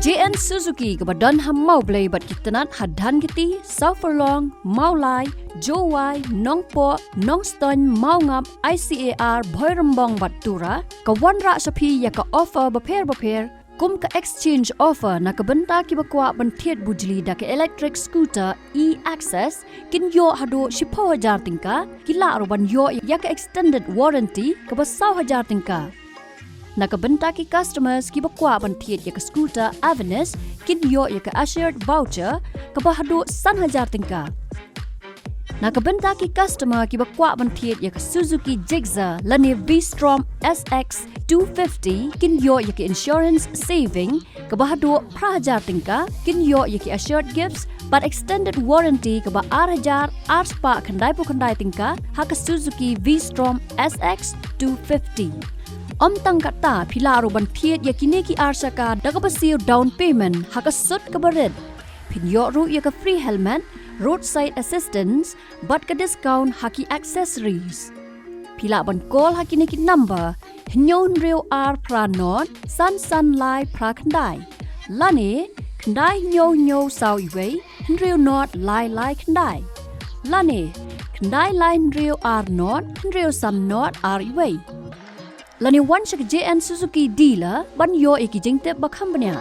JN Suzuki kebadan ham Mawblei bat Tnat hadan kiti Shillong Mail Jowai Nongpo Nongston Maungap ICAR Boyrambong bat Tura kawan rak sapi ya ka offer Pher kum ka exchange offer na kabenta ki bakwa bantiet bujli da ka electric scooter e-access kin yo hado 10,000 tingka kila roban yo ya ka extended warranty ka ba 100,000 tingka. Nakabenta ki customers ki bakwa bantiet ya ka scooter Avenis kin yo ya ka assured voucher ka bahado 100,000 tingka. Nakabenta ki customer ki bakwa bantiet ya ka Suzuki Gixxer lani V-Strom SX 250 kin yo ya ka insurance saving ka bahado 100,000 tingka kin yo ya ka assured gifts but extended warranty ka ba 6,000 arspa kandai po kandai tingka ha ka Suzuki V-Strom SX 250. Om tang kata pilaro ban piet ya kini ki arsaka daga pasir down payment haka sut ka barid pin yo ru ya ka free helmet roadside assistance but ka discount haki accessories pila ban call haki ni ki number nyon real r pra not san lai pra kandai lani kandai nyo sau iwei real not lai kandai lani kandai line real r not real sam not r iwei Lani wan shak JN Suzuki dealer ban yo iki jingte bakham banya.